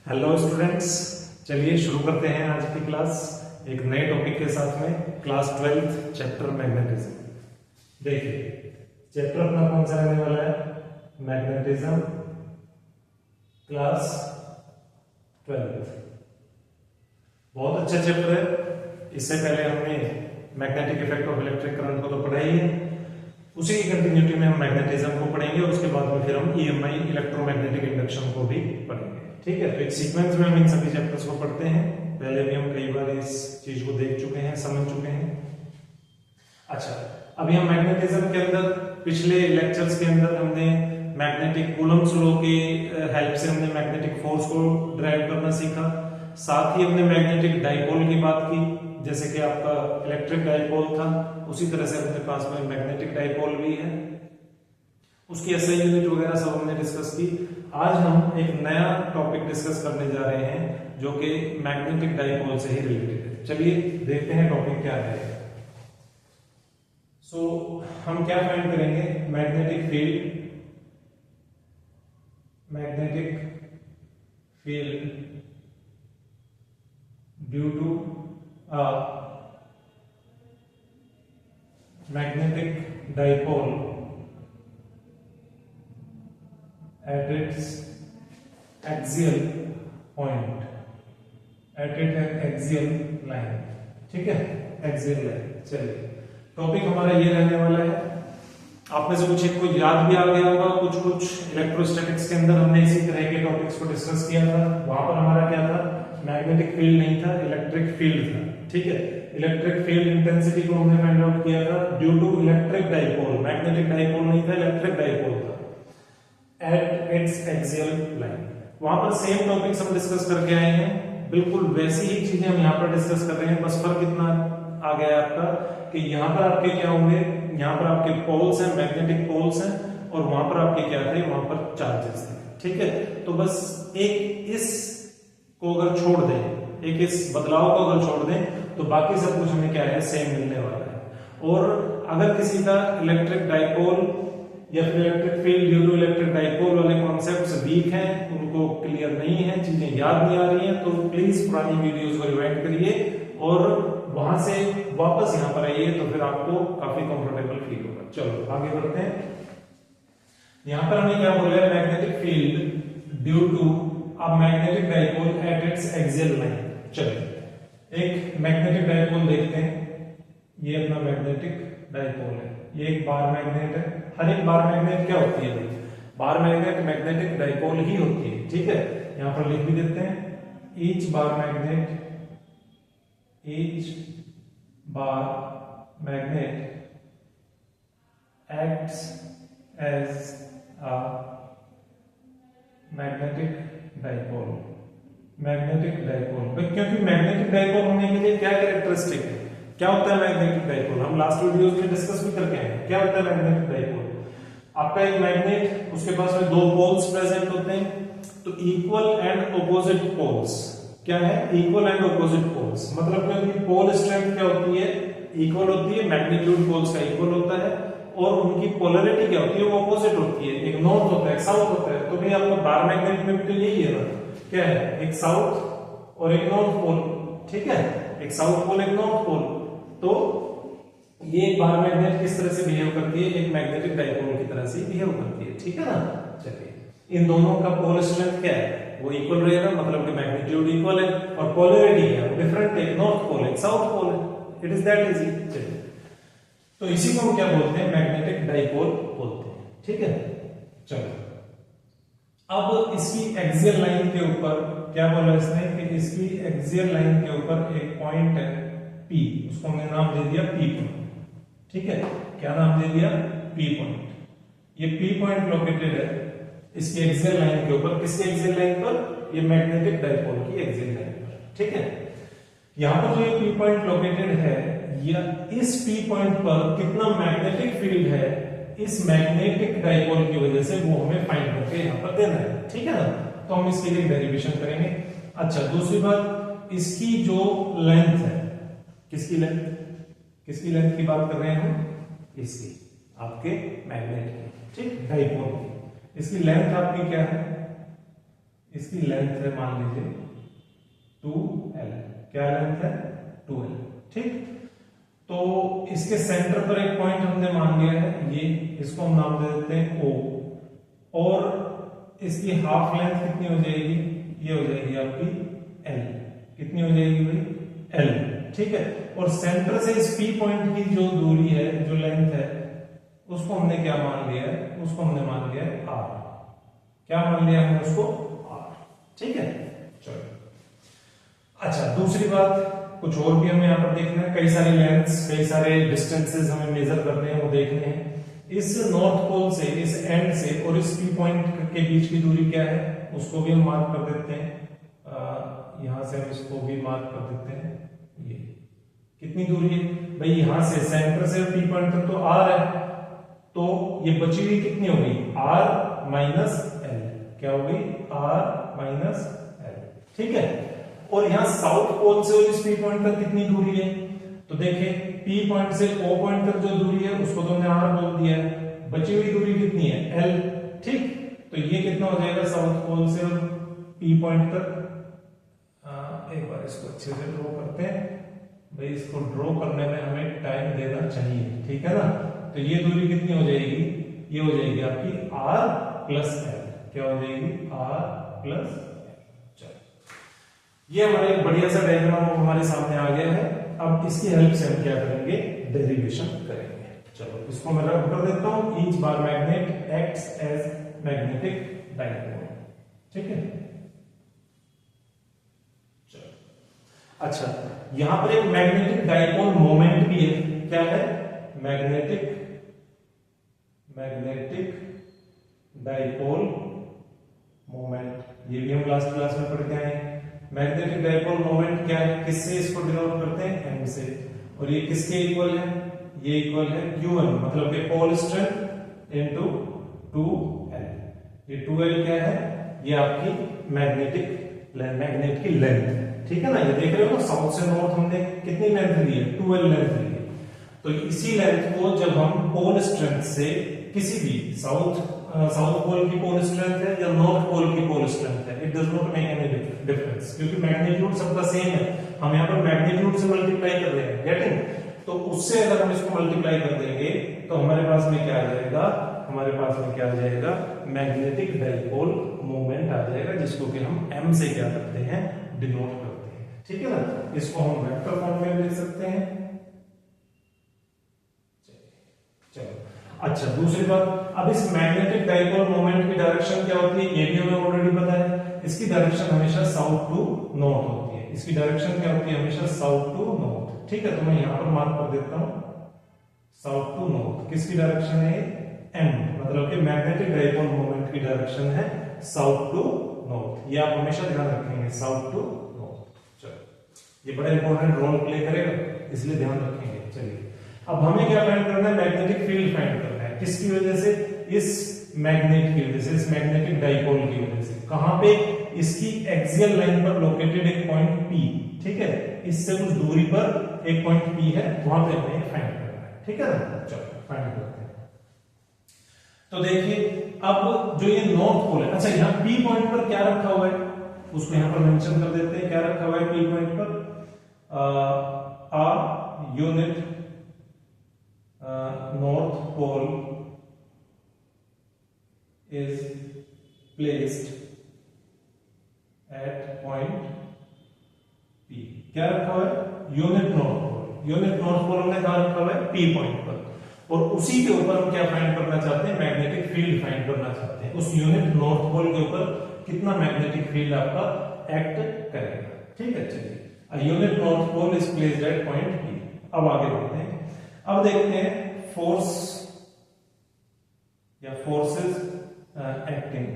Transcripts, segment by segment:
Hello students, चलिए शुरू करते हैं आज की क्लास एक नए टॉपिक के साथ में। Class 12 chapter magnetism. देखिए चैप्टर अपना कौन सा रहने वाला है? Magnetism, class 12। बहुत अच्छा चैप्टर है। इससे पहले हमने magnetic effect of electric current को तो पढ़ा ही है, उसी की कंटिन्यूटी में हम मैग्नेटिज्म को पढ़ेंगे और उसके बाद में फिर हम ईएमआई इलेक्ट्रोमैग्नेटिक इंडक्शन को भी पढ़ेंगे। ठीक है, तो एक सीक्वेंस में हम इन सभी चैप्टर्स को पढ़ते हैं। पहले भी हम कई बार इस चीज को देख चुके हैं, समझ चुके हैं। अच्छा, अभी हम मैग्नेटिज्म के अंदर पिछले लेक्चर्स के अंदर हमने मैग्नेटिक कूलम्ब्स लॉ की हेल्प से हमने मैग्नेटिक फोर्स को ड्राइव करना सीखा। साथ ही हमने मैग्नेटिक डाइपोल की बात की, जैसे कि आपका इलेक्ट्रिक डाइपोल था, उसी तरह से अपने पास में मैग्नेटिक डाइपोल भी है। उसकी एसआई यूनिट वगैरह सब हमने डिस्कस की। आज हम एक नया टॉपिक डिस्कस करने जा रहे हैं जो कि मैग्नेटिक डाइपोल से ही रिलेटेड है। चलिए देखते हैं टॉपिक क्या है। हम क्या फाइंड करेंगे? Magnetic field due to magnetic dipole at its axial point, at its axial line। ठीक है, एक्सियल लाइन। चलिए टॉपिक हमारा ये रहने वाला है। आप में से कुछ एक को याद भी आ गया होगा, कुछ इलेक्ट्रोस्टैटिक्स के अंदर हमने इसी तरह के टॉपिक्स को डिस्कस किया था। वहां पर हमारा क्या था? मैग्नेटिक फील्ड नहीं था, इलेक्ट्रिक फील्ड था। ठीक है, इलेक्ट्रिक फील्ड इंटेंसिटी को हमने फाइंड आउट किया था due to electric dipole. Magnetic dipole नहीं था, इलेक्ट्रिक डाइपोल था at its axial line। वहां पर सेम टॉपिक्स हम डिस्कस करके आए हैं, बिल्कुल वैसी ही चीजें हम यहाँ पर डिस्कस कर रहे हैं। बस फर्क इतना आ गया है आपका कि यहाँ पर आपके क्या होंगे, यहाँ पर आपके पोल्स हैं, मैग्नेटिक पोल्स हैं, और वहां पर आपके क्या थे? वहां पर चार्जेस थे। ठीक है, तो बस एक इस को अगर छोड़ दें, एक इस बदलाव को अगर छोड़ दें, तो बाकी सब कुछ हमें क्या है? सेम मिलने वाला है। और अगर किसी का इलेक्ट्रिक डाइपोल या फिर electric field due to electric dipole वाले कॉन्सेप्ट्स वीक हैं, उनको क्लियर नहीं है, चीजें याद नहीं आ रही हैं, तो प्लीज पुरानी वीडियोस को रिवाइंड करिए और वहां से वापस यहां पर आइए, तो फिर आपको काफी कंफर्टेबल फील होगा। चलो आगे बढ़ते हैं। यहां पर हमें क्या बोल रहा है? Magnetic field due to a magnetic dipole at its axial line. चलिए एक मैग्नेटिक डाइपोल देखते हैं। ये अपना मैग्नेटिक डाइपोल है, ये एक बार मैग्नेट है। हर एक बार मैग्नेट क्या होती है भाई? बार मैग्नेट मैग्नेटिक डाइपोल ही होती है। ठीक है, यहां पर लिख भी देते हैं, each bar magnet acts as a magnetic dipole. क्योंकि मैग्नेटिक डाइपोल होने के लिए क्या कैरेक्टरिस्टिक है? क्या होता है मैग्नेटिक डाइपोल? हम लास्ट वीडियोस में डिस्कस भी करके आए हैं। क्या होता है मैग्नेटिक डाइपोल? आपका एक मैग्नेट, उसके पास में दो पोल्स प्रेजेंट होते हैं, तो इक्वल एंड ऑपोजिट पोल्स। क्या है? Equal and opposite poles. मतलब कि उनकी पोल स्ट्रेंथ क्या होती है? इक्वल होती है, मैग्नीट्यूड पोल्स का इक्वल होता है, और उनकी पोलैरिटी क्या होती है? वो ऑपोजिट होती है। एक नॉर्थ होता है, एक साउथ होता है। तो भाई आपका बार मैग्नेट में भी तो यही है ना? क्या है? एक साउथ और एक नॉर्थ पोल। ठीक है, एक साउथ पोल, एक नॉर्थ पोल। तो ये बार मैग्नेट किस तरह से बिहेव करती है? एक मैग्नेटिक डाइपोल की तरह से बिहेव करती है। ठीक है ना? चलिए इन दोनों का पोल स्ट्रेंथ क्या है? वो इक्वल रहेगा, मतलब कि मैग्नीट्यूड इक्वल है, और पोलैरिटी है वो डिफरेंट है, एक नॉर्थ पोल है, एक साउथ पोल है। It is that easy. चलिए, तो इसी को हम क्या बोलते हैं? मैग्नेटिक डाइपोल बोलते हैं। ठीक है, चलो अब इसकी एक्सियल लाइन के ऊपर क्या बोला इसने कि इसकी एक्सियल लाइन के ऊपर एक पॉइंट है P, उसको हमने नाम दे दिया P पॉइंट। ठीक है, क्या नाम दे दिया? P point. ये P पॉइंट लोकेटेड है इसकी एक्सियल लाइन के ऊपर। किसकी एक्सियल लाइन पर? ये मैग्नेटिक डाइपोल की एक्सियल लाइन पर। ठीक है, यहां पर जो ये P पॉइंट लोकेटेड है, या इस P पॉइंट पर कितना मैग्नेटिक फील्ड है इस मैग्नेटिक डाइपोल की वजह से, वो हमें फाइंड करके यहां पर देना है। ठीक है ना? तो हम इसके लिए डेरिवेशन करेंगे। अच्छा, दूसरी बात, इसकी जो लेंथ है, किसकी लेंथ की बात कर रहे हैं हम? इसकी, आपके मैग्नेट की। ठीक, डाइपोल की। इसकी लेंथ आपकी क्या है? इसकी लेंथ है मान लीजिए 2l। क्या लेंथ है? 2l। ठीक, तो इसके सेंटर पर एक पॉइंट हमने मान लिया है, ये इसको हम नाम दे देते हैं O, और इसकी हाफ लेंथ कितनी हो जाएगी? ये हो जाएगी आपकी l। कितनी हो जाएगी भाई? l। ठीक है, और सेंटर से इस P पॉइंट की जो दूरी है, जो लेंथ है, उसको हमने क्या मान लिया है? उसको हमने मान लिया है r। क्या मान लिया हमने उसको? r। ठीक है, चलो। अच्छा, दूसरी बात, कुछ और भी हमें यहाँ पर देखना है। कई सारे लेंथ्स, कई सारे डिस्टेंसेस हमें मेजर करने हैं, वो देखने हैं। इस नॉर्थ पोल से, इस एंड से और इस पी पॉइंट के बीच की दूरी क्या है, उसको भी हम मार्क कर देते हैं। यहां से हम इसको भी मार्क कर देते हैं। ये कितनी दूरी है भाई? यहां से सेंटर से पी पॉइंट तक तो r है, तो ये बची हुई कितनी हो गई? r minus l। क्या हो गई? r minus l। ठीक है, और यहां साउथ पोल से और इस पी पॉइंट तक कितनी दूरी है? तो देखिए, पी पॉइंट से ओ पॉइंट तक जो दूरी है उसको तो हमने r बोल दिया है, बची हुई दूरी कितनी है? l। ठीक, तो ये कितना हो जाएगा साउथ पोल से और पी पॉइंट तक? एक बार इसको अच्छे से ड्रॉ करते हैं भाई, इसको ड्रॉ करने में हमें टाइम देना चाहिए, ठीक है ना। तो ये दूरी कितनी हो जाएगी? ये हो जाएगी आपकी r प्लस l। क्या हो जाएगी? r plus l। चलो, ये हमारा एक बढ़िया सा डायग्राम हमारे सामने आ गया है। अब इसकी हेल्प से हम क्या करेंगे? डेरिवेशन करेंगे। चलो, इसको मैं रब कर देता हूं। Each bar magnet acts as magnetic dipole. ठीक है, चलो। अच्छा, यहां पर एक मैग्नेटिक डाइपोल मोमेंट भी है। क्या है? Magnetic dipole moment. ये भी हम लास्ट क्लास में पढ़ के आए हैं। मैग्नेटिक डाइपोल मोमेंट क्या है? किससे इसको डिनोट करते हैं? m से। और ये किसके इक्वल है? ये इक्वल है q1, मतलब कि पोल स्ट्रेंथ इनटू 2l। ये 2l क्या है? ये आपकी मैग्नेट की लेंथ। ठीक है ना, ये देख रहे हो ना, साउथ से नॉर्थ हमने कितनी लेंथ ली है? 2l लेंथ ली है। तो इसी लेंथ को जब हम पोल स्ट्रेंथ से किसी भी साउथ पोल की पोल स्ट्रेंथ है या नॉर्थ पोल की पोल स्ट्रेंथ है, it does not make any difference, क्योंकि मैग्नीट्यूड सबका सेम है। हम यहाँ पर मैग्नीट्यूड से मल्टीप्लाई कर रहे हैं, गेटिंग? तो उससे अगर हम इसको मल्टीप्लाई कर देंगे तो हमारे पास में क्या आ जाएगा? हमारे पास में क्या आ जाएगा? मैग्नेटिक डाइपोल मोमेंट आ जाएगा, जिसको कि हम m से क्या करते हैं? डिनोट करते हैं। ठीक है ना, इसको हम वेक्टर फॉर्म में लिख सकते हैं। चलो, अच्छा, दूसरी बात, अब इस मैग्नेटिक डाइपोल मोमेंट की डायरेक्शन क्या होती है? ये भी हमें ऑलरेडी पता है। इसकी डायरेक्शन हमेशा साउथ टू नॉर्थ होती है। इसकी डायरेक्शन क्या होती है? हमेशा साउथ टू नॉर्थ। ठीक है, तो मैं यहां पर मार्क कर देता हूं साउथ टू नॉर्थ। किसकी डायरेक्शन है? m, मतलब कि मैग्नेटिक डाइपोल मोमेंट की डायरेक्शन है साउथ टू नॉर्थ। ये आप हमेशा ध्यान रखेंगे, साउथ टू नॉर्थ। चलो, ये बड़ा इंपॉर्टेंट रोल प्ले करेगा, इसलिए ध्यान रखेंगे। चलिए, अब हमें क्या फाइंड करना है? मैग्नेटिक फील्ड फाइंड करना है। किसकी वजह से? इस मैग्नेट की वजह से, इस मैग्नेटिक डाइपोल की वजह से। कहां पे? इसकी एक्सियल लाइन पर लोकेटेड एक पॉइंट P। ठीक है, इससे कुछ दूरी पर एक पॉइंट P है, वहां पे हमें फाइंड करना है। ठीक है ना, चलो फाइंड करते हैं। तो देखिए, अब जो ये नॉर्थ पोल है, अच्छा, यहाँ P पॉइंट पर क्या रखा हुआ है उसको यहाँ पर मेंशन कर देते हैं। क्या रखा हुआ है P पॉइंट पर? a unit north pole is placed at point P। क्या रखा हुआ है? Unit north pole. Unit north pole हमने कहा रखा हुआ है? P पॉइंट पर। और उसी के ऊपर हम क्या फाइंड करना चाहते हैं? मैग्नेटिक फील्ड फाइंड करना चाहते हैं। उस यूनिट नॉर्थ पोल के ऊपर कितना मैग्नेटिक फील्ड आपका एक्ट करेगा। ठीक है, चलिए, a unit north pole is placed at point P। अब आगे बढ़ते हैं। अब देखते हैं फोर्स या forces acting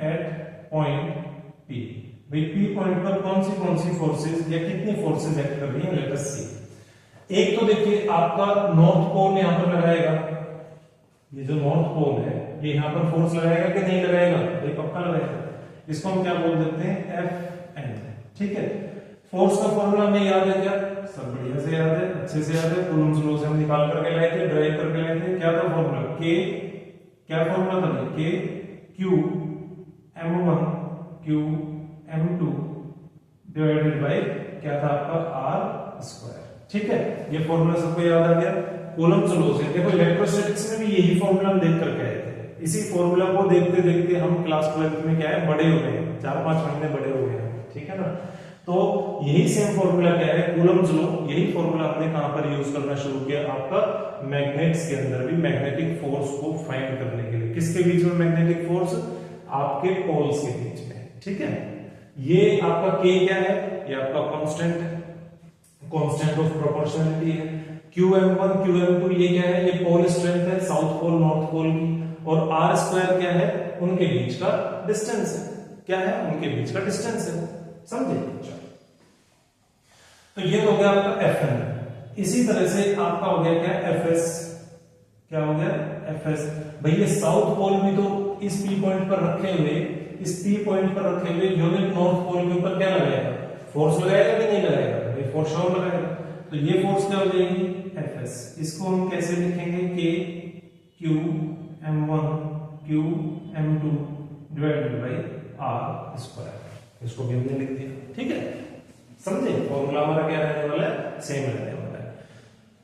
at point P। भाई P पॉइंट पर कौन सी फोर्सेस या कितनी फोर्सेस एक्ट कर रही हैं? लेट अस सी। एक तो देखिए, आपका नॉर्थ पोल यहां पर लगाएगा। ये जो नॉर्थ पोल है, ये यहां पर फोर्स लगाएगा कि नहीं लगाएगा? भाई पक्का लगाएगा। इसको हम क्या बोल देते हैं? Fn। ठीक है, फोर्स का फॉर्मूला हमें याद है क्या? सब बढ़िया से याद है, अच्छे से याद है। कूलम्ब्स लॉ से हम निकाल करके लाए थे, ड्राइव करके लाए थे। क्या था फॉर्मूला? K। क्या फॉर्मूला था? Q m1 Q m2 divided by क्या था आपका R स्क्वायर। ठीक है, ये फॉर्मूला सबको याद आ गया। कूलम्ब्स लॉ से देखो इलेक्ट्रोस्टैटिक्स में भी यही फॉर्मूला हम देख करके आए थे। इसी फॉर्मूला को देखते देखते हम क्लास 12 में क्या है बड़े हो गए, 4-5 महीने बड़े हो गए। ठीक है ना, तो यही सेम फॉर्मूला क्या है, कूलम्ब्स लॉ। यही फॉर्मूला हमने कहां पर यूज करना शुरू किया, आपका मैग्नेट्स के अंदर भी मैग्नेटिक फोर्स को फाइंड करने के लिए। किसके बीच में मैग्नेटिक फोर्स, आपके पोल्स के बीच में। ठीक है, ये आपका K क्या है, ये आपका कांस्टेंट है, कांस्टेंट ऑफ प्रोपोर्शनलिटी है। QM1 QM2 ये क्या है, ये पोल स्ट्रेंथ है साउथ पोल नॉर्थ पोल की। और R स्क्वायर क्या है, उनके बीच का डिस्टेंस है। क्या है, उनके बीच का डिस्टेंस है, समझे। तो ये हो गया आपका Fn। इसी तरह से आपका हो गया क्या, Fs। क्या हो गया, Fs। भाई ये साउथ पोल भी तो इस P पॉइंट पर रखे हुए, इस P पॉइंट पर रखे हुए यूनिट नॉर्थ पोल के ऊपर क्या लगाएगा, फोर्स लगाएगा कि नहीं लगाएगा, भाई फोर्स और लगाएगा। तो ये फोर्स क्या हो जाएगी, Fs। इसको हम कैसे लिखेंगे, K Q m1 Q m2 divided by R square. इसको भी हमने लिख दिया। ठीक है, समझे। फॉर्मूला हमारा क्या रहने वाला है, सेम रहने वाला है।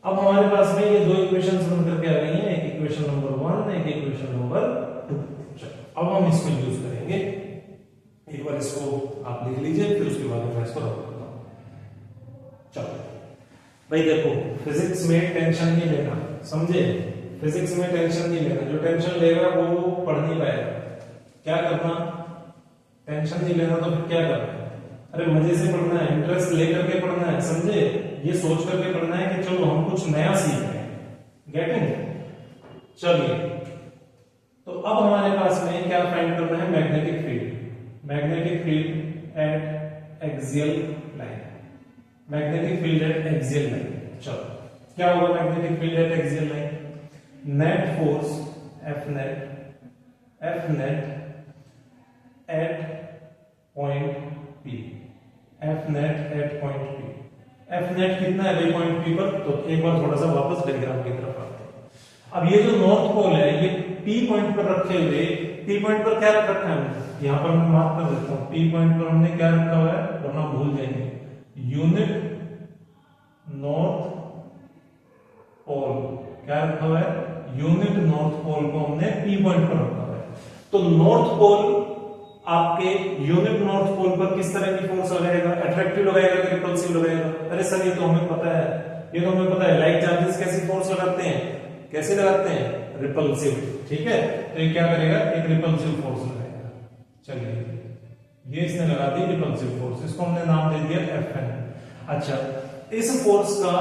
अब हमारे पास में ये दो इक्वेशंस बन करके आ गई हैं, एक इक्वेशन नंबर 1, एक इक्वेशन नंबर 2। अब हम इसको यूज करेंगे। एक बार इसको आप लिख लीजिए, फिर उसके बाद मैं इसको रख देता हूं। चलो भाई देखो, फिजिक्स में टेंशन नहीं लेना, समझे। फिजिक्स में टेंशन नहीं लेना, जो टेंशन लेगा वो पढ़ नहीं पाएगा। क्या करना, टेंशन नहीं लेना तो फिर क्या करना है, अरे मजे से पढ़ना है, इंटरेस्ट लेकर के पढ़ना है, समझे। ये सोच करके पढ़ना है कि चलो हम कुछ नया सीख रहे हैं। गेटिंग। चलिए, तो अब हमारे पास में क्या फाइंड करना है, magnetic field. Magnetic field at axial line. Magnetic field at axial line. चलो क्या होगा magnetic field at axial line, net force F net at point P। F net at point P। F net कितना है भाई point P पर, तो एक बार थोड़ा सा वापस डायग्राम की तरफ आते हैं। अब ये जो नॉर्थ पोल है ये P पॉइंट पर रखे हुए, P पॉइंट पर क्या रख रखा है हमने, यहां पर मैं मार्क कर देता हूं। P पॉइंट पर हमने क्या रखा हुआ है, वरना भूल जाएंगे, यूनिट नॉर्थ पोल। क्या रखा हुआ है, यूनिट नॉर्थ पोल को हमने P पॉइंट पर रखा हुआ है। तो नॉर्थ पोल आपके यूनिट नॉर्थ पोल पर किस तरह की फोर्स लगाएगा, अट्रैक्टिव लगाएगा कि रिपल्सिव लगाएगा। अरे सर ये तो हमें पता है, ये तो हमें पता है, लाइक चार्जेस कैसी फोर्स लगाते हैं, कैसे लगाते हैं, रिपल्सिव। ठीक है, तो ये क्या करेगा, एक रिपल्सिव फोर्स लगाएगा। चलिए ये इसने लगा दी रिपल्सिव फोर्स, इसको हमने नाम दे दिया Fn। अच्छा, इस फोर्स का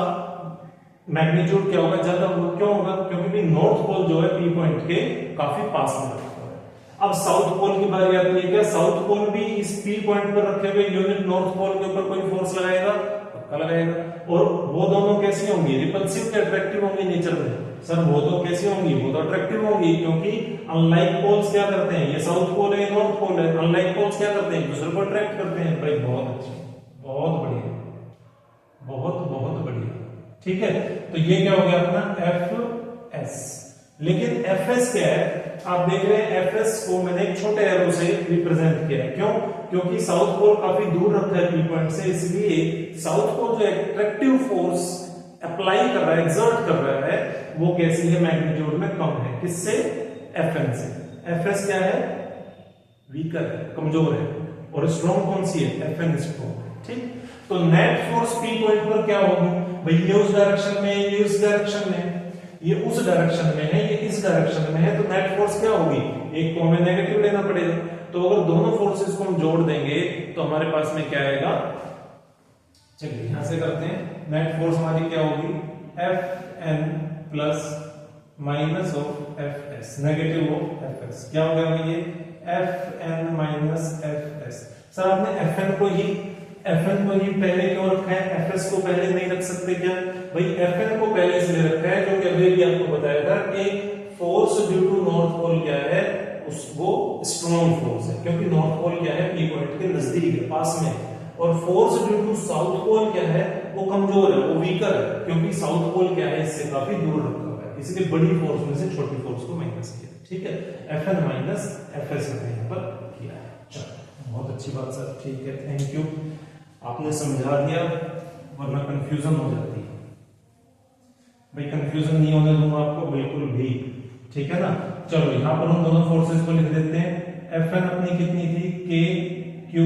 मैग्नीट्यूड क्या होगा, ज्यादा होगा। क्यों होगा, क्योंकि नॉर्थ पोल जो है P पॉइंट के काफी पास में रखा हुआ है। अब साउथ पोल की बारी आती है, क्या साउथ पोल भी इस P पॉइंट पर रखे हुए यूनिट नॉर्थ पोल के ऊपर कोई फोर्स लगाएगा, पक्का लगाएगा। और वो दोनों कैसी होंगी, रिपल्सिव के अट्रैक्टिव होंगी नेचर में। सर वो तो कैसी होंगी, वो तो अट्रैक्टिव होंगी, क्योंकि अनलाइक पोल्स क्या करते हैं, ये साउथ पोल है, नॉर्थ पोल है, अनलाइक पोल्स क्या करते हैं, दूसरे को अट्रैक्ट करते हैं। भाई बहुत अच्छे, बहुत बढ़िया, बहुत बहुत बढ़िया। ठीक है, तो ये क्या हो गया अपना Fs। लेकिन Fs क्या है, आप देख रहे हैं Fs को मैंने एक छोटे एरो से रिप्रेजेंट किया है। क्यों, क्योंकि साउथ पोल काफी दूर रखा है P पॉइंट से, इसलिए साउथ पोल जो एट्रैक्टिव फोर्स अप्लाई कर रहा है, एक्सर्ट कर रहा है, वो कैसी है, मैग्नीट्यूड में कम है। किससे, Fn से। Fs क्या है, वीकर है, कमजोर है। और स्ट्रॉन्ग कौन सी है, Fn स्ट्रॉन्ग है। ठीक, तो नेट फोर्स P पॉइंट पर क्या होगी भाई, ये उस डायरेक्शन में, ये उस डायरेक्शन में, ये उस डायरेक्शन में है, ये इस डायरेक्शन में है। तो नेट फोर्स क्या होगी, एक को हमें नेगेटिव लेना पड़ेगा। तो अगर दोनों फोर्सेस को हम जोड़ देंगे तो हमारे पास में क्या आएगा, चलिए यहां से करते हैं। नेट फोर्स हमारी क्या होगी, Fn plus minus of Fs, negative of Fs। क्या हो गया ये, Fn माइनस Fs। सर आपने Fn को ही पहले क्यों रखा है, Fs को पहले नहीं रख सकते क्या, भाई Fn को पहले इसलिए रखा है क्योंकि अभी भी आपको बताया था कि force due to north pole क्या है, वो स्ट्रॉन्ग फोर्स है, क्योंकि नॉर्थ पोल क्या है, P पॉइंट के नजदीक है, पास में है। और force due to south pole क्या है, वो कमजोर है, वो वीकर है, क्योंकि साउथ पोल क्या है, इससे काफी दूर रखा हुआ है, इसलिए बड़ी फोर्स में से छोटी फोर्स को माइनस किया, ठीक है। Fn माइनस Fs हमने यहाँ पर किया है। चलो बहुत अच्छी बात सर, ठीक है, थैंक यू, आपने समझा दिया, वरना कंफ्यूजन हो जाती है भाई, कंफ्यूजन नहीं होने दूंगा आपको बिल्कुल भी, ठीक है ना। चलो यहाँ पर हम दोनों फोर्सेस को लिख देते हैं। Fn अपनी कितनी थी, K Q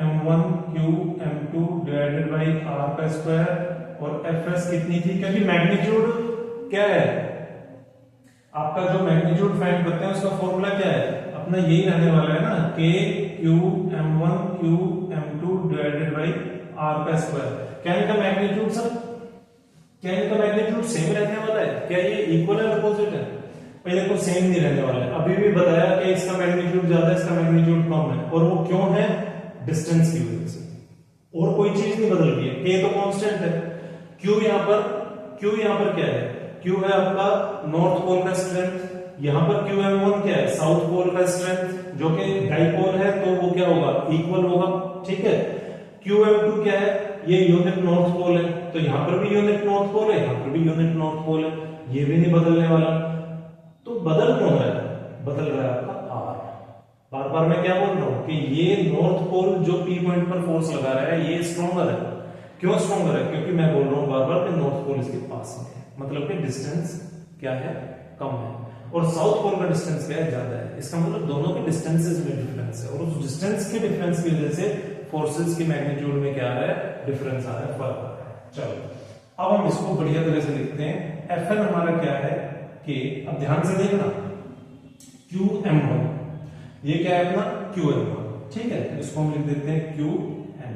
M1 Q M2 divided by R का स्क्वायर, और Fs कितनी थी, क्योंकि मैग्नीट्यूड क्या है आपका, जो मैग्नीट्यूड फाइंड करते हैं उसका फॉर्मूला क्या है अपना, यही रहने वाला है ना, K Q M1 Q M2 divided by R का स्क्वायर। क्या इनका मैग्नीट्यूड सब, क्या इनका मैग्नीट्यूड सेम रहने वाला है, क्या ये इक्वल है अपोजिट है, पहले को सेम नहीं रहने वाला है। अभी भी बताया कि इसका मैग्नीट्यूड ज्यादा है, इसका मैग्नीट्यूड कम है, और वो क्यों है, डिस्टेंस की वजह से, और कोई चीज नहीं बदल रही है। K तो कांस्टेंट है, Q यहाँ पर क्या है, Q है आपका नॉर्थ पोल का स्ट्रेंथ, यहाँ पर QM1 क्या है, साउथ पोल का स्ट्रेंथ, जो कि डाइपोल है तो वो क्या होगा, इक्वल होगा, ठीक है। QM2 क्या है, ये यूनिट नॉर्थ पोल है, तो यहाँ पर भी यूनिट नॉर्थ पोल है, यहाँ पर भी यूनिट नॉर्थ पोल है, ये भी नहीं बदलने वाला। तो बदल कौन रहा है, बदल रहा है आपका R। बार बार मैं क्या बोल रहा हूं कि ये नॉर्थ पोल जो P पॉइंट पर फोर्स लगा रहा है ये स्ट्रॉन्गर है। क्यों स्ट्रॉन्गर है, क्योंकि मैं बोल रहा हूं बार बार कि नॉर्थ पोल इसके पास में है, मतलब कि डिस्टेंस क्या है, कम है, और साउथ पोल का डिस्टेंस क्या है, ज्यादा है। इसका मतलब दोनों के डिस्टेंसेस में डिफरेंस है, और उस डिस्टेंस के डिफरेंस की वजह से फोर्सेस की मैग्नीट्यूड में क्या आ रहा है, डिफरेंस आ रहा है, फर्क आ रहा है। चलो अब हम इसको बढ़िया तरह से लिखते हैं। Fn हमारा क्या है कि, अब ध्यान से देखना, QM1 ये क्या है अपना, QM1, ठीक है, तो इसको हम लिख देते हैं QM,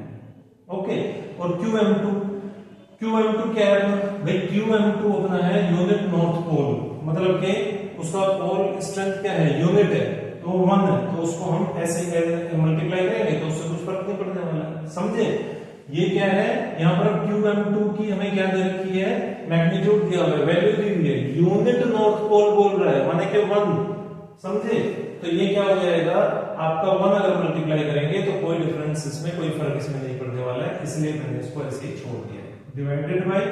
ओके। और QM2 क्या है भाई, QM2 अपना है यूनिट नॉर्थ पोल, मतलब कि उसका पोल स्ट्रेंथ क्या है, यूनिट है, तो 1 है, तो उसको हम ऐसे मल्टीप्लाई करेंगे तो उससे कुछ फर्क नहीं पड़ने वाला, समझे। ये क्या है, यहाँ पर QM2 की हमें क्या दे रखी है, मैग्नीट्यूड दिया हुआ है, वैल्यू दी हुई है, यूनिट नॉर्थ पोल बोल रहा है, माने कि 1, समझे। तो ये क्या हो जाएगा आपका 1, अगर मल्टीप्लाई करेंगे तो कोई डिफरेंस इसमें, कोई फर्क इसमें नहीं पड़ने वाला है, इसलिए मैंने इसको ऐसे ही छोड़ दिया, डिवाइडेड बाय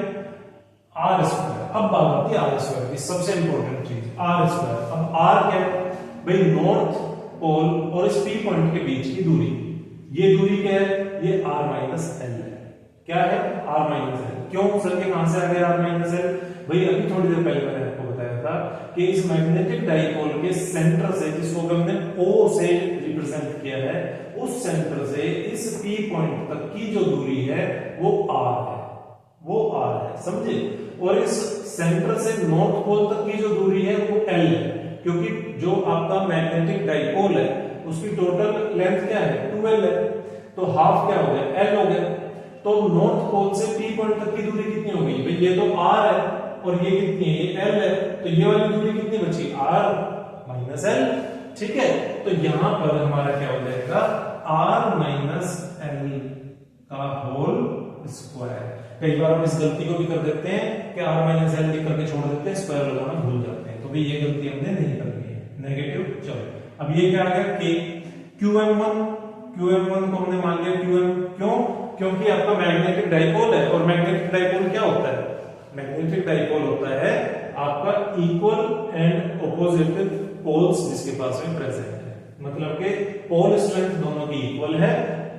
R स्क्वायर। अब बात आती है R स्क्वायर की, सबसे इंपॉर्टेंट चीज R स्क्वायर। अब R क्या है भाई, नॉर्थ पोल और इस P पॉइंट के बीच की दूरी, ये दूरी क्या है, ये R माइनस L है। क्या है, R माइनस L। क्यों सर, के कहां से आ गया R माइनस L, भाई अभी थोड़ी देर पहले मैंने आपको बताया था कि इस मैग्नेटिक डाइपोल के सेंटर से, जिसको हमने O से रिप्रेजेंट किया है, उस सेंटर से इस P पॉइंट तक की जो दूरी है वो R है, वो R है, समझे। और इस सेंटर से नॉर्थ पोल तक की जो दूरी है वो L है, क्योंकि जो आपका मैग्नेटिक डाइपोल है उसकी टोटल लेंथ क्या है, 12 है, तो हाफ क्या हो गया, L हो गया। तो नॉर्थ पोल से P पॉइंट तक की दूरी कितनी हो गई भाई, ये तो R है और ये कितनी है, ये L है, तो ये वाली दूरी कितनी बची, R माइनस L, ठीक है। तो यहां पर हमारा क्या हो जाएगा, R माइनस L का होल स्क्वायर। कई बार हम इस गलती को भी कर देते हैं कि R माइनस L लिख करके छोड़ देते हैं, स्क्वायर लगाना भूल जाते हैं, तो भाई ये गलती हमने नहीं करनी है, नेगेटिव। चलो अब ये क्या आ गया, K QM1 को हमने मान लिया QM, क्यों, क्योंकि आपका मैग्नेटिक डाइपोल है, और मैग्नेटिक डाइपोल क्या होता है, मैग्नेटिक डाइपोल होता है आपका इक्वल एंड ऑपोजिट पोल्स जिसके पास में प्रेजेंट है, मतलब कि पोल स्ट्रेंथ दोनों की इक्वल है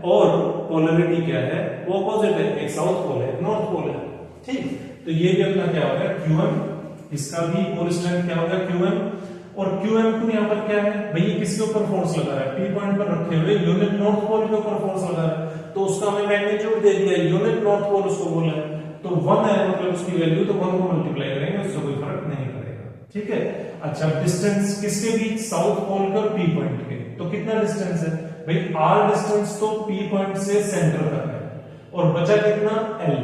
और पोलैरिटी क्या है, वो ऑपोजिट है, एक साउथ पोल है, नॉर्थ पोल है, ठीक। तो ये भी अपना क्या हो गया QM, इसका भी पोल स्ट्रेंथ क्या हो गया QM। और QM2 यहाँ पर क्या है भाई, किसके ऊपर फोर्स लगा रहा है, P पॉइंट पर रखे हुए यूनिट नॉर्थ पोल के ऊपर फोर्स लगा रहा है, तो उसका हमें मैग्नीट्यूड दे दिया, यूनिट नॉर्थ पोल उसको बोला है, तो 1 है, मतलब उसकी वैल्यू, तो 1 को मल्टीप्लाई करेंगे, उससे कोई फर्क नहीं पड़ेगा, ठीक है। अच्छा, डिस्टेंस किसके बीच, साउथ पोल के और P पॉइंट के, तो कितना डिस्टेंस है भाई, R डिस्टेंस तो P पॉइंट से सेंटर तक है, और बचा कितना, L,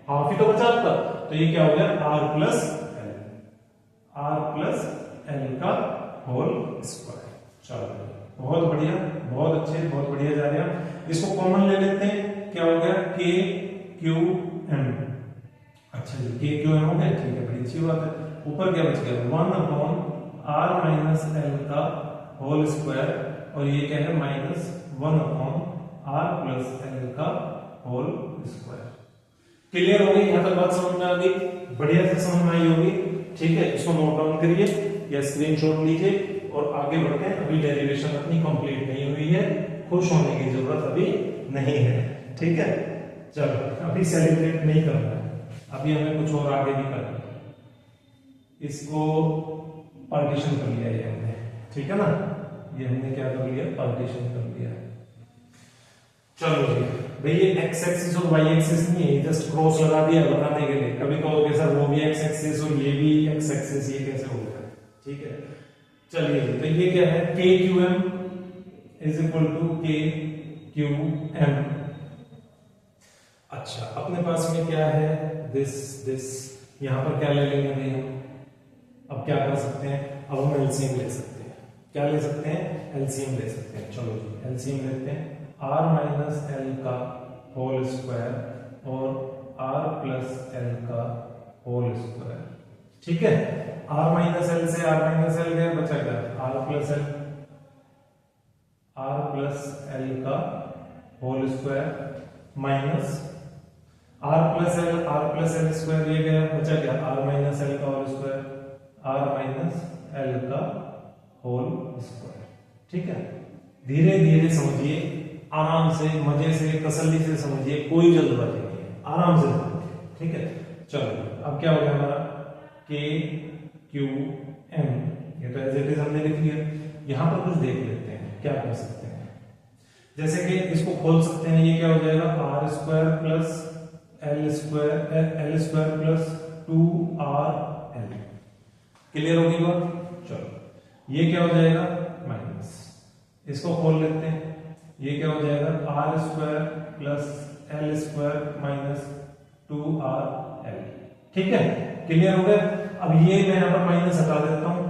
हाफ ही तो बचा था, तो ये क्या हो गया, R प्लस L का होल स्क्वायर। चलो बहुत बढ़िया, बहुत अच्छे, बहुत बढ़िया जा रहे हैं। इसको कॉमन ले लेते हैं, क्या हो गया, K Q M। अच्छा जी, K Q M हो गया, ठीक है, बड़ी अच्छी बात है। ऊपर क्या बच गया, 1 अपॉन R माइनस L का होल स्क्वायर, और ये क्या है, minus 1 upon R plus L का होल स्क्वायर। क्लियर हो गई, यहां तक बात समझ में आ गई, बढ़िया से समझ में आई होगी। ठीक है, इसको नोट डाउन करिए या स्क्रीनशॉट लीजिए और आगे बढ़ते हैं। अभी डेरिवेशन अपनी कंप्लीट नहीं हुई है, खुश होने की जरूरत अभी नहीं है, ठीक है। चलो अभी सेलिब्रेट नहीं करना है, अभी हमें कुछ और आगे भी करना है। इसको पार्टीशन कर लिया ये हमने, ठीक है ना, ये हमने क्या कर लिया, पार्टीशन कर लिया। चलो जी भाई, ये एक्स एक्सिस और वाई एक्सिस नहीं है, जस्ट क्रॉस लगा दिया बताने के लिए। कभी कहोगे सर वो भी एक्स एक्सिस और ये भी एक्स एक्सिस, ये कैसे हो गया, ठीक है। चलिए जी, तो ये क्या है, K Q M is equal to K Q M. अच्छा, अपने पास में क्या है, दिस यहां पर क्या ले लेंगे भाई हम, अब क्या कर सकते हैं, अब हम एलसीएम ले सकते हैं। क्या ले सकते हैं, एलसीएम ले सकते हैं। चलो जी एलसीएम लेते हैं, आर माइनस एल का होल स्क्वायर और आर प्लस एल का होल स्क्वायर, ठीक है। आर माइनस एल से आर माइनस एल गया, बचा क्या, आर प्लस एल का whole square minus R plus L square, ये गया, बचा क्या, आर माइनस एल का whole square, R minus L का होल स्क्वायर, ठीक है। धीरे धीरे समझिए, आराम से, मजे से, तसल्ली से समझिए, कोई जल्दबाजी नहीं है, आराम से समझिए, ठीक है। चलो अब क्या हो गया हमारा, के क्यू एम, ये तो एज इट इज हमने लिख लिया। यहां पर कुछ देख लेते हैं क्या कर सकते हैं, जैसे कि इसको खोल सकते हैं, ये क्या हो जाएगा, R square plus L square plus 2r L, clear होगी बात। चलो ये क्या हो जाएगा, माइनस, इसको खोल लेते हैं, ये क्या हो जाएगा, R square plus L square minus 2r L, ठीक है, क्लियर हो गया। अब ये मैं यहाँ पर माइनस हटा देता हूं,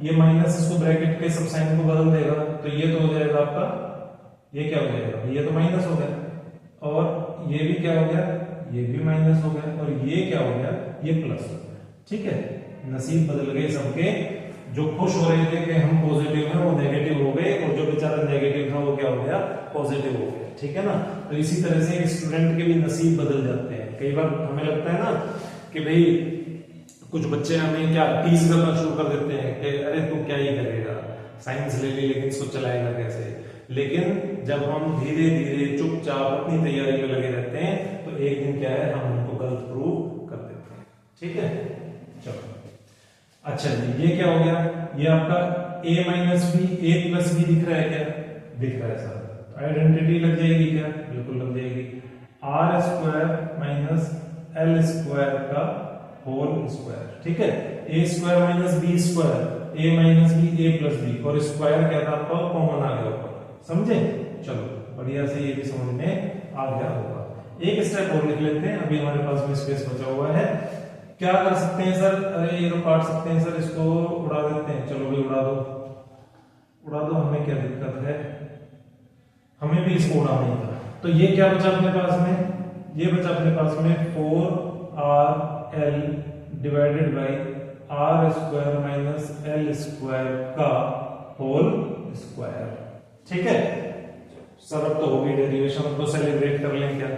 ये माइनस इसको ब्रैकेट के सब साइन को बदल देगा, तो ये तो हो जाएगा आपका, ये क्या हो जाएगा, ये तो माइनस हो गया, और ये भी क्या हो गया, ये भी माइनस हो गया, और ये क्या हो गया, ये प्लस हो गया, ठीक है। नसीब बदल गए सबके, जो खुश हो रहे थे कि हम पॉजिटिव हैं वो नेगेटिव हो गए, और जो बेचारा नेगेटिव था वो क्या हो गया, पॉजिटिव हो गया, ठीक है ना। तो इसी तरह से स्टूडेंट के भी नसीब बदल जाते हैं। कई बार हमें लगता है ना कि भाई कुछ बच्चे हमें क्या टीज करना शुरू कर देते हैं कि अरे तू क्या ही करेगा, साइंस ले ली लेकिन इसको चलाएगा कैसे। लेकिन जब हम धीरे धीरे चुपचाप अपनी तैयारी में लगे रहते हैं तो एक दिन क्या है, हम उनको गलत प्रूव कर देते हैं, ठीक है। चलो अच्छा जी, ये क्या हो गया, ये आपका a minus B, A plus B दिख रहा है, क्या दिख रहा है सर, आइडेंटिटी लग जाएगी क्या, बिल्कुल लग जाएगी, R square minus L square का होल स्क्वायर, ठीक है। A square minus B square, A minus B, A plus B, और स्क्वायर क्या था आपका, कॉमन आ गया ऊपर, समझे। चलो बढ़िया से ये भी समझ में आ गया होगा। एक स्टेप और लिख लेते हैं, अभी हमारे पास में स्पेस बचा हुआ है। क्या कर सकते हैं सर, अरे ये तो काट सकते हैं सर, इसको उड़ा देते हैं, चलो भाई उड़ा दो, हमें क्या दिक्कत है, हमें भी इसको उड़ाना ही था। तो ये क्या बचा अपने पास में, ये बचा अपने पास में 4rl divided by R square minus L square का होल स्क्वायर, ठीक है। सर अब तो हो गई डेरिवेशन, अब तो सेलिब्रेट कर लें क्या,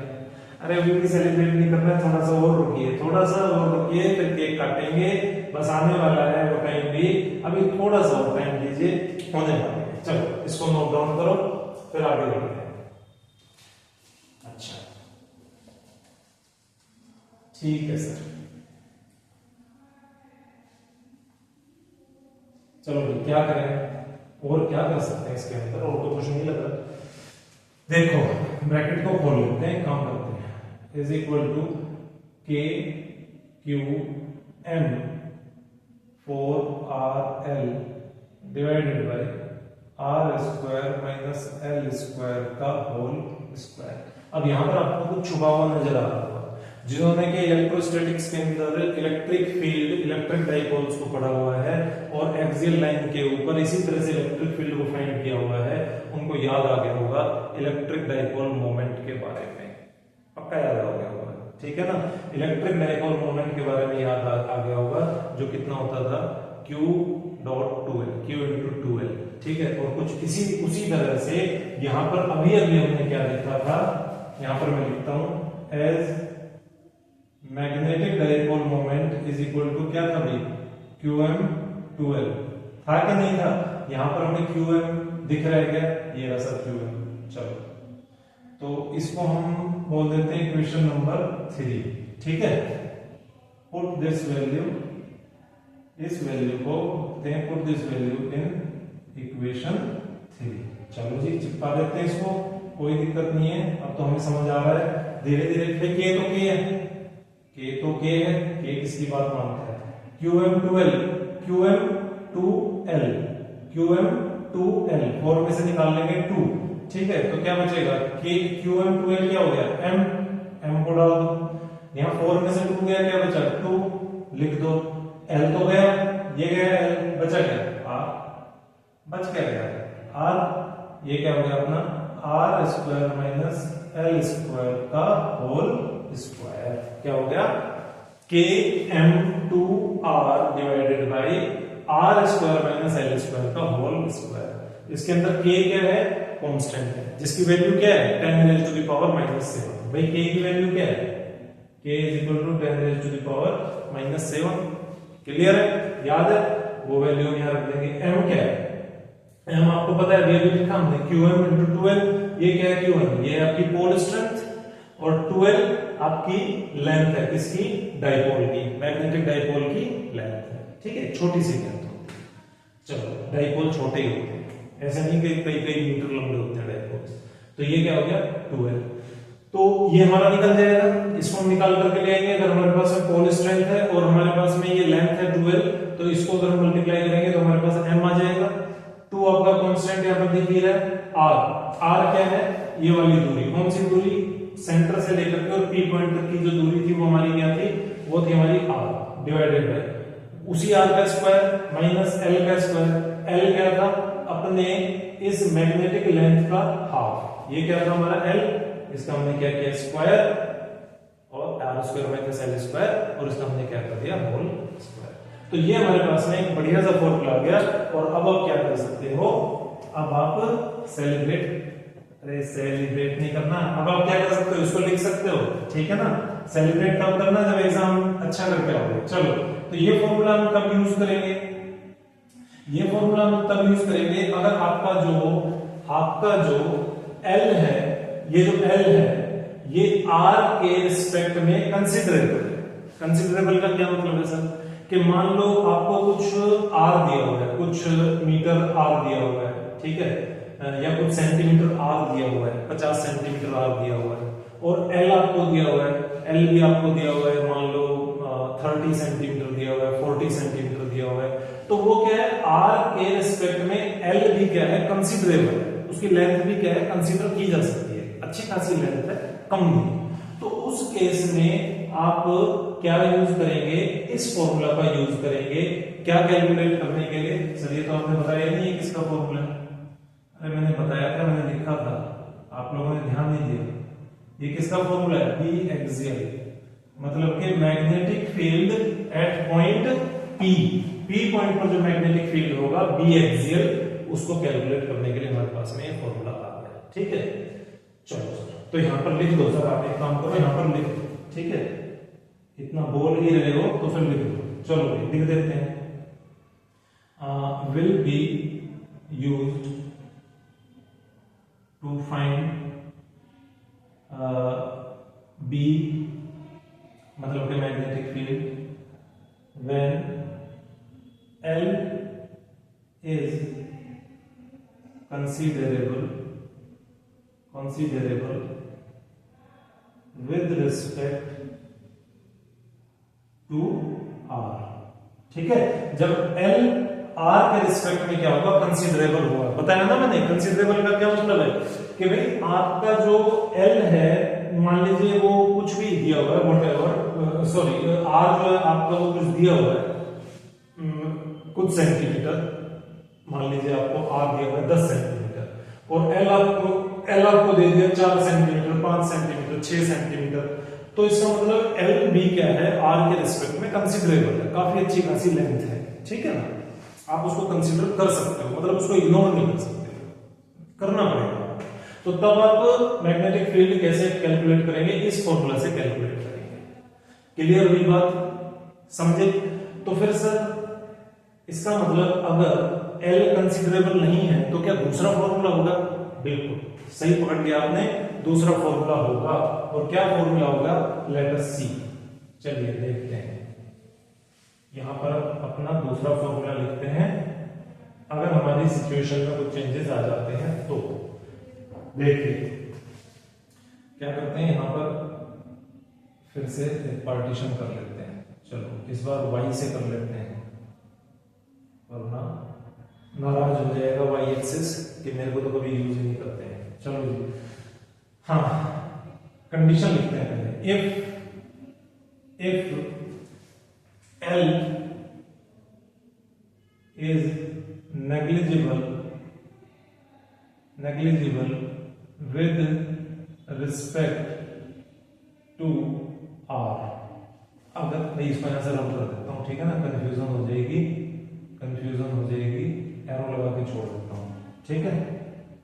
अरे अभी भी सेलिब्रेट नहीं कर रहा है, थोड़ा सा और रुकिए, फिर केक काटेंगे, बस आने वाला है वो टाइम भी, अभी थोड़ा सा और टाइम दीजिए, होने वाला है। चलो इसको नोट डाउन करो, फिर आगे बढ़ते हैं। अच्छा ठीक है सर, चलो भाई क्या करें, और क्या कर सकते हैं इसके अंदर, और तो कुछ नहीं लग रहा। देखो ब्रैकेट को खोल लेते हैं, काम करते हैं, is equal to K Q M 4rl divided by R square minus L square का होल स्क्वायर। अब यहां पर आपको कुछ छुपा हुआ नजर आ रहा होगा, जिन्होंने के इलेक्ट्रोस्टैटिक्स के अंदर इलेक्ट्रिक फील्ड, इलेक्ट्रिक डाइपोल्स को पढ़ा हुआ है और एक्सियल लाइन के ऊपर इसी तरह से इलेक्ट्रिक फील्ड को फाइंड किया हुआ है, उनको याद आ गया होगा इलेक्ट्रिक डाइपोल मोमेंट के बारे में, पक्का याद आ गया होगा, ठीक है ना। इलेक्ट्रिक डाइपोल मोमेंट के बारे में याद आ गया होगा, जो कितना होता था, q dot 2l, q into 2l, ठीक है। और कुछ उसी तरह से यहां पर अभी हमने क्या देखा था, यहां पर मैं लिखता हूं as magnetic dipole moment is equal to क्या था भाई, QM12 था कि नहीं था? यहां पर हमें QM दिख रहा है क्या? ये रहा सर QM। चलो तो इसको हम बोल देते हैं इक्वेशन नंबर 3, ठीक है। पुट दिस वैल्यू, इस वैल्यू को put this value in equation 3। चलो जी चिपका देते हैं इसको, कोई दिक्कत नहीं है। अब तो हमें समझ आ रहा है धीरे धीरे। फिर K तो K है, K तो K है, K किसकी बात मानता है? QM2L, QM2L, QM2L 4 में से निकाल लेंगे 2, ठीक है। तो क्या बचेगा? QM2L क्या हो गया? M को डाल दो, यहाँ 4 में से 2 गया, क्या बचा? 2 लिख दो। L तो गया, ये गया L, बचा क्या? R, बच क्या गया? R, ये क्या हो गया अपना? R square minus L square का होल स्क्वायर। क्या हो गया? KM2R divided by R square minus L square का होल स्क्वायर। इसके अंदर K क्या है? कांस्टेंट है, जिसकी वैल्यू क्या है? 10 raised to the power -7। भाई K की वैल्यू क्या है? K is equal to 10 raised to the power -7। Clear है? याद है? वो वैल्यू यहां रख देंगे। M क्या है? M आपको पता है, वैल्यू लिखा हमने QM into 12। ये क्या है? QM, ये है आपकी पोल स्ट्रेंथ और 12 आपकी लेंथ है, किसकी? डाइपोल की, मैग्नेटिक डाइपोल की लेंथ है, ठीक है। छोटी सी लेंथ होती है। चलो डाइपोल छोटे ही होते हैं, ऐसा नहीं कि कई कई मीटर लंबे होते हैं डाइपोल। तो ये क्या हो गया? 12। तो ये हमारा निकल जाएगा, इसको हम निकाल करके ले आएंगे। अगर हमारे पास में पोल स्ट्रेंथ है और हमारे पास में ये लेंथ है 12, तो इसको अगर हम मल्टीप्लाई करेंगे तो हमारे पास M आ जाएगा। 2 आपका कांस्टेंट यहाँ पर दिख ही रहा है। R क्या है? ये वाली दूरी। कौन सी दूरी? सेंटर से लेकर के और P पॉइंट तक की जो दूरी थी वो हमारी क्या थी? वो थी हमारी R डिवाइडेड बाय उसी R का स्क्वायर माइनस L का स्क्वायर। L क्या था? अपने इस मैग्नेटिक लेंथ का हाफ। ये क्या था हमारा L, इसका हमने क्या किया? स्क्वायर, और R square minus L square, और इसका हमने क्या कर दिया? Whole square. तो ये हमारे पास में एक बढ़िया सा फॉर्मूला आ गया। और अब आप क्या कर सकते हो? अब आप सेलिब्रेट नहीं करना, अब आप क्या कर सकते हो? इसको लिख सकते हो, ठीक है ना। सेलिब्रेट तब करना जब एग्जाम अच्छा करके आओगे। चलो तो ये फॉर्मूला हम कब यूज करेंगे? ये फॉर्मूला हम तब यूज करेंगे अगर आपका जो L है, ये जो L है ये R के रिस्पेक्ट में कंसिडरेबल है। कंसिडरेबल का क्या मतलब है सर? कि मान लो आपको कुछ R दिया हुआ है, कुछ मीटर R दिया हुआ है, ठीक है, या कुछ सेंटीमीटर R दिया हुआ है, 50 सेंटीमीटर R दिया हुआ है, और L आपको दिया हुआ है, L भी आपको दिया हुआ है, मान लो 30 सेंटीमीटर दिया हुआ है, 40 सेंटीमीटर दिया हुआ है। तो वो क्या है? R के रिस्पेक्ट में L भी क्या है? कंसिडरेबल है, उसकी लेंथ भी क्या है? कंसिडर की जा सकती है, अच्छी खासी लेंथ है, कम नहीं। तो उस केस में आप क्या यूज करेंगे? इस फॉर्मूला का यूज करेंगे। क्या कैलकुलेट करने के लिए? सर ये तो आपने बताया नहीं है किसका फॉर्मूला है। अरे मैंने बताया था, मैंने लिखा था, आप लोगों ने ध्यान नहीं दिया। ये किसका फॉर्मूला है? बी एक्सियल, मतलब कि magnetic field eight point P point पर जो मैग्नेटिक फील्ड होगा बी एक्सियल, उसको कैलकुलेट करने के लिए हमारे पास में ये फॉर्मूला आ गया, ठीक है। चलो सर, तो यहां पर लिख दो सर, आप एक काम करो यहां पर लिख दो, ठीक है। इतना बोल ही रहे हो तो फिर लिख दो। चलो लिख देते हैं। Will be used to find B, मतलब कि magnetic field when L is considerable with respect to R, ठीक है। जब L R के रिस्पेक्ट में क्या होगा? कंसिडरेबल होगा। बताया ना मैंने, कंसिडरेबल का क्या मतलब है कि भाई आपका जो L है, मान लीजिए वो कुछ भी दिया हुआ है, व्हाटएवर, सॉरी R जो है आपका वो कुछ दिया हुआ है, कुछ सेंटीमीटर, मान लीजिए आपको R दिया हुआ है 10 सेंटीमीटर, और L आपको दे दिया 4 सेंटीमीटर, 5 सेंटीमीटर, 6 सेंटीमीटर। तो इसका मतलब L भी क्या है? R के रिस्पेक्ट में कंसिडरेबल है, काफी अच्छी खासी लेंथ है, ठीक है ना। आप उसको कंसिडर कर सकते हो, मतलब उसको इग्नोर नहीं कर सकते, करना पड़ेगा। तो तब आप मैग्नेटिक फील्ड कैसे कैलकुलेट करेंगे? इस फॉर्मूला से कैलकुलेट करेंगे। क्लियर हुई बात? समझे? तो फिर सर इसका मतलब अगर L कंसिडरेबल नहीं है तो क्या दूसरा फॉर्मूला होगा? बिल्कुल सही पकड़ लिया आपने, दूसरा फॉर्मूला होगा। और क्या फॉर्मूला होगा? लेटर सी। चलिए देखते हैं, यहां पर अपना दूसरा फॉर्मूला लिखते हैं। अगर हमारी सिचुएशन में कुछ चेंजेस आ जाते हैं तो देखिए क्या करते हैं, यहां पर फिर से पार्टीशन कर लेते हैं। चलो इस बार y से कर लेते हैं, वरना नाराज हो जाएगा y एक्सिस कि मेरे को तो कभी यूज नहीं करते हैं। चलो जी, हाँ कंडीशन लिखते हैं पहले। If L is negligible with respect to R, अगर मैं इसको यहां से रब कर देता हूं, ठीक है ना, कंफ्यूजन हो जाएगी, एरो लगा के छोड़ देता हूं, ठीक है,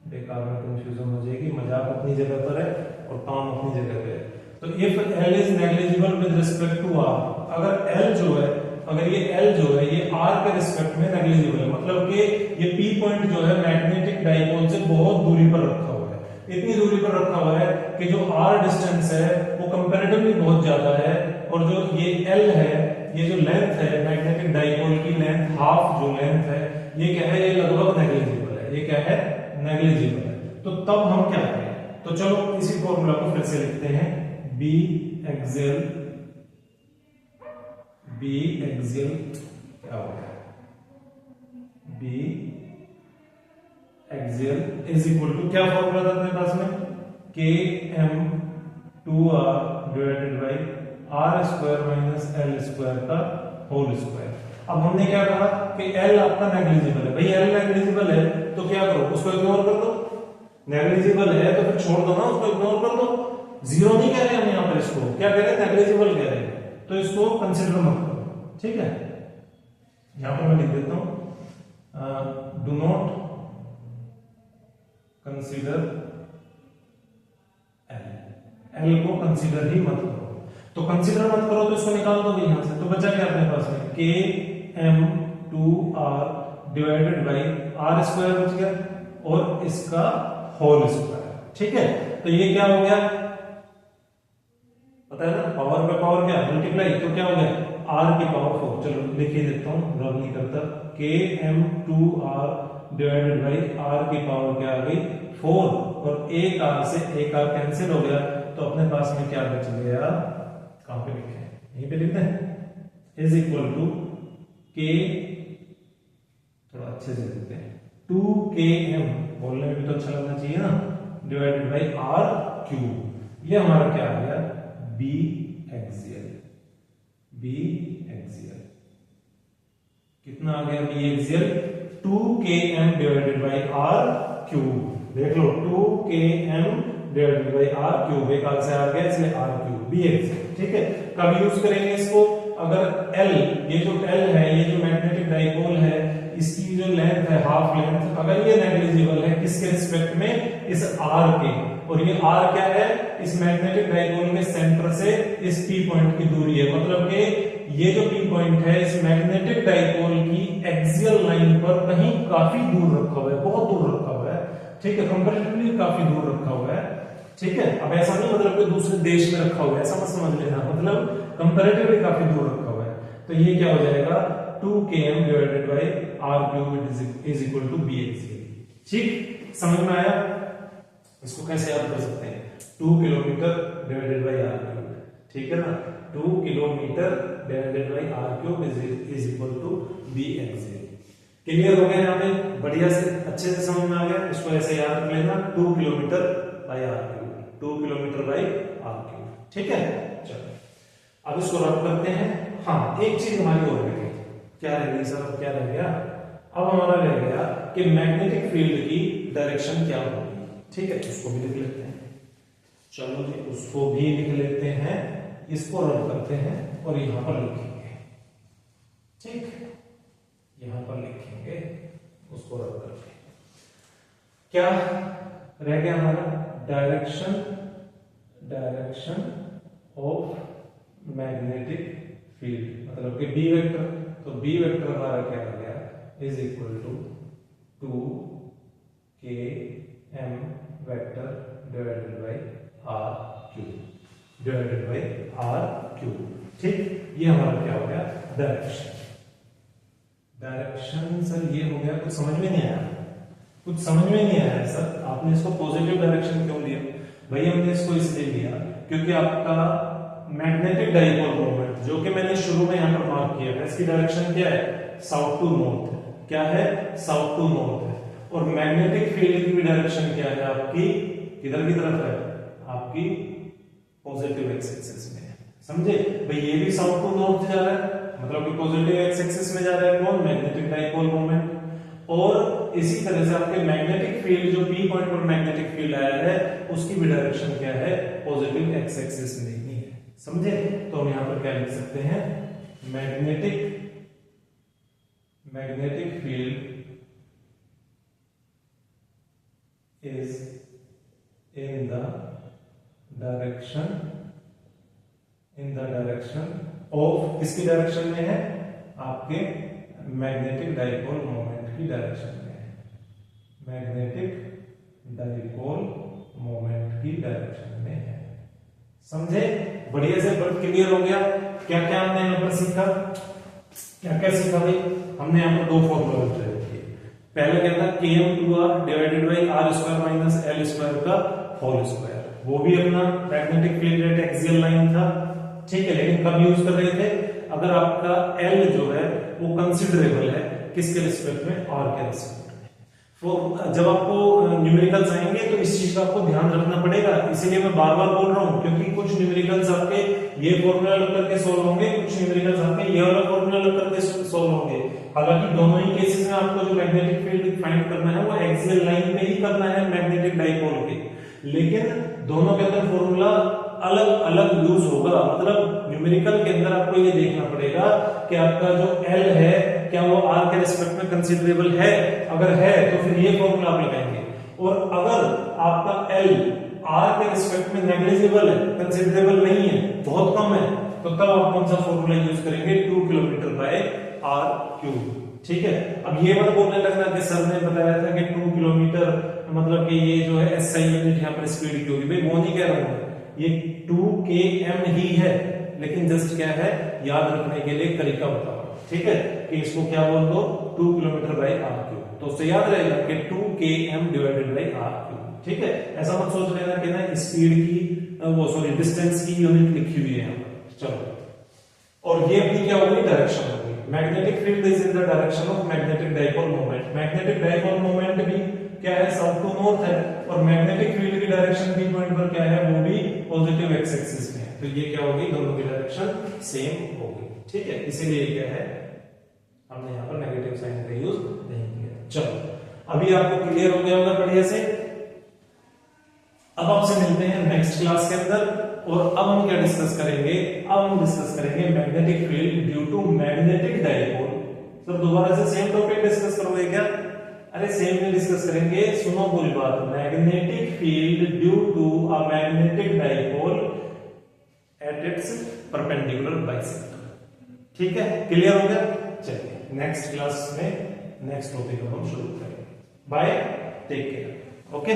बेकार में कंफ्यूजन हो जाएगी। मजाक अपनी जगह पर है और काम अपनी जगह पे है। तो if L is negligible with respect to R, अगर L जो है, अगर ये L जो है ये R के रिस्पेक्ट में नेग्लिजिबल है, मतलब कि ये P पॉइंट जो है मैग्नेटिक डाइपोल से बहुत दूरी पर रखा हुआ है, इतनी दूरी पर रखा हुआ है कि जो R डिस्टेंस है वो कंपैरेटिवली बहुत ज्यादा है, और जो ये L है, ये जो लेंथ है मैग्नेटिक डाइपोल की लेंथ, हाफ जो लेंथ है, ये क्या है, ये लगभग नेग्लिजिबल है। ये क्या है? नेग्लिजिबल है। तो तब हम क्या करें? तो चलो इसी फॉर्मूला को फिर से लिखते हैं। बी एक्सियल क्या होगा? B axial is equal to, क्या फॉर्मूला था अपने पास में? K M 2r divided by R square minus L square का होल स्क्वायर। अब हमने क्या कहा कि L आपका नेग्लिजिबल है। भाई L नेग्लिजिबल है तो क्या करो, उसको इग्नोर कर दो। नेग्लिजिबल है तो फिर छोड़ दो ना, उसको इग्नोर कर दो। जीरो नहीं कह रहे हम यहां पर, इसको क्या कह रहे हैं? नेग्लिजिबल कह रहे हैं, तो इसको कंसिडर मत करो, ठीक है। यहां पर मैं लिख देता हूं, डू नॉट कंसिडर L को कंसिडर ही मत करो। तो कंसिडर मत करो तो इसको निकाल दो यहां से। तो बचा क्या अपने पास में? K M 2r divided by R square बच गया, और इसका होल स्क्वायर, ठीक है। तो ये क्या हो गया? पता है ना, पावर पे पावर क्या? मल्टीप्लाई। तो क्या हो गया? r की पावर 4। चलो लिख ही देता हूं, रब नहीं करता। K M 2r divided by r की पावर क्या आ गई? 4, और एक r से एक r कैंसिल हो गया, तो अपने पास में क्या बच गया? कहां पे लिखे हैं? यहीं पे लिखते हैं, इज इक्वल टू के, थोड़ा अच्छे से लिखते हैं, 2km, बोलने में भी तो अच्छा लगना चाहिए ना, डिवाइडेड बाई r क्यूब। ये हमारा क्या आ गया? B axial. कितना आ गया B axial? 2km divided by r cube. देख लो, 2km divided by r cube, एक आर से आ गया इसलिए r क्यूब, बी एक्सियल, ठीक है। कब यूज करेंगे इसको? अगर L, ये जो L है, ये जो मैग्नेटिक डाइपोल है, इसकी जो लेंथ है हाफ लेंथ, अगर ये नेग्लिजिबल है किसके रिस्पेक्ट में? इस R के। और ये R क्या है? इस मैग्नेटिक डाइपोल के सेंटर से इस P पॉइंट की दूरी है, मतलब कि ये जो P पॉइंट है इस मैग्नेटिक डाइपोल की एक्सियल लाइन पर कहीं काफी दूर रखा हुआ है, बहुत दूर रखा हुआ है, ठीक है, कंपैरेटिवली काफी दूर रखा हुआ है, ठीक है। अब ऐसा नहीं मतलब कि दूसरे देश में रखा हुआ है, ऐसा मत समझ लेना, मतलब कंपैरेटिवली काफी दूर रखा हुआ है। तो ये क्या हो जाएगा? 2km divided by r cube is equal to B axial, ठीक। समझ में आया? इसको कैसे याद कर सकते हैं? 2 kilometre divided by r cube, ठीक है ना। 2 kilometre divided by r cube is equal to B axial. Clear हो गया? यहाँ पे बढ़िया से अच्छे से समझ में आ गया। इसको ऐसे याद कर लेना, 2 kilometre by r cube, 2 kilometre by r cube, ठीक है। चलो अब इसको रब करते हैं। हाँ, एक चीज हमारी और रह गई, क्या रह गई सर? क्या रह गया? अब हमारा रह गया कि मैग्नेटिक फील्ड की डायरेक्शन क्या होगी, ठीक है। उसको भी लिख लेते हैं। चलो जी, उसको भी लिख लेते हैं, इसको रब करते हैं और यहां पर लिखेंगे, ठीक, यहां पर लिखेंगे, उसको रब करके क्या रह गया हमारा? डायरेक्शन ऑफ मैग्नेटिक फील्ड, मतलब कि बी वेक्टर। तो बी वेक्टर हमारा क्या आ गया? Is equal to 2km vector divided by r cube. ठीक, ये हमारा क्या हो गया, डायरेक्शन। सर ये हो गया, कुछ समझ में नहीं आया, सर आपने इसको पॉजिटिव डायरेक्शन क्यों लिया? भाई हमने इसको इसलिए लिया क्योंकि आपका मैग्नेटिक डाइपोल मोमेंट, जो कि मैंने शुरू में यहां पर मार्क किया है, इसकी डायरेक्शन क्या है, साउथ टू नॉर्थ है। क्या है, साउथ टू नॉर्थ है। और मैग्नेटिक फील्ड की भी डायरेक्शन क्या है आपकी, किधर की तरफ है, आपकी पॉजिटिव एक्स एक्सिस में है। समझे भाई, ये भी साउथ टू नॉर्थ जा रहा है, मतलब कि पॉजिटिव एक्स एक्सिस में जा रहा है कौन, मैग्नेटिक डाइपोल मोमेंट। और इसी तरह से आपके मैग्नेटिक फील्ड, जो पी पॉइंट पर मैग्नेटिक फील्ड आया है, उसकी भी डायरेक्शन क्या है, पॉजिटिव एक्स एक्सिस में ही है। समझे, तो हम यहां पर क्या लिख सकते हैं, magnetic field is in the direction of, किसकी डायरेक्शन में है, आपके मैग्नेटिक डाइपोल मोमेंट की डायरेक्शन में है, मैग्नेटिक डाइपोल मोमेंट की डायरेक्शन में है। समझे, बढ़िया से क्लियर हो गया। क्या क्या हमने यहां पर सीखा, भाई, हमने यहां पर दो फॉर्मूला प्रयोग किए। पहले क्या था, km2r divided by r² minus l² का होल स्क्वायर, वो भी अपना magnetic field at axial line था। ठीक है, लेकिन कब यूज कर रहे थे, अगर आपका L जो है वो कंसिडरेबल है, किसके रिस्पेक्ट में, R के रिस्पेक्ट में। जब आपको न्यूमेरिकल्स आएंगे तो इस चीज का आपको ध्यान रखना पड़ेगा, इसीलिए मैं बार बार बोल रहा हूं, क्योंकि कुछ न्यूमेरिकल्स आपके ये फॉर्मूला लग करके सॉल्व होंगे, कुछ न्यूमेरिकल्स आपके ये वाला फॉर्मूला लग करके सॉल्व होंगे। हालांकि दोनों ही केसेस में आपको जो मैग्नेटिक फील्ड फाइंड करना है वो एक्सियल लाइन में ही करना है मैग्नेटिक डाइपोल के, लेकिन दोनों के अंदर फॉर्मूला अलग अलग यूज होगा। मतलब न्यूमेरिकल के अंदर आपको ये देखना पड़ेगा कि आपका जो L है क्या वो R के रिस्पेक्ट में कंसीडरेबल है, अगर है तो फिर ये फॉर्मूला आप लगाएंगे, और अगर आपका L R के रिस्पेक्ट में नेग्लिजिबल है, कंसीडरेबल नहीं है, बहुत कम है, तो तब आप कौन सा फॉर्मूला यूज करेंगे, 2 किलोमीटर बाय r क्यूब। ठीक है, अब ये मत बोलने लगना कि सर ने बताया था कि 2 किलोमीटर मतलब कि ये जो है SI यूनिट यहाँ पर स्पीड की होगी, भाई वो नहीं कह रहा हूं, ये 2 km ही है, लेकिन जस्ट क्या है, याद रखने के लिए तरीका बताओ। ठीक है, कि इसको क्या बोल दो, 2 किलोमीटर बाई r क्यूब, तो उससे याद रहेगा कि 2 km divided by r cube. ठीक है, ऐसा मत सोच लेना कि ना स्पीड की डिस्टेंस की यूनिट लिखी हुई है यहाँ पर। चलो, और ये अपनी क्या होगी, डायरेक्शन होगी। Magnetic field is in the direction of magnetic dipole moment. Magnetic dipole moment भी क्या है, साउथ टू नॉर्थ है, और मैग्नेटिक फील्ड की डायरेक्शन पी पॉइंट पर क्या है, वो भी पॉजिटिव एक्स एक्सिस में है। तो ये क्या होगी, दोनों की डायरेक्शन सेम होगी। ठीक है, इसीलिए क्या है, हमने यहाँ पर नेगेटिव साइन का यूज नहीं किया। चलो, अभी आपको क्लियर हो गया होगा बढ़िया से। अब आपसे मिलते हैं नेक्स्ट क्लास के अंदर, और अब हम क्या डिस्कस करेंगे, magnetic field due to magnetic dipole. Sir दोबारा से सेम टॉपिक डिस्कस करोगे क्या? अरे सेम नहीं डिस्कस करेंगे, सुनो पूरी बात। Magnetic field due to a magnetic dipole at its perpendicular bisector. ठीक है, क्लियर हो गया? चलिए नेक्स्ट क्लास में नेक्स्ट टॉपिक हम शुरू करेंगे। Bye, take care, okay.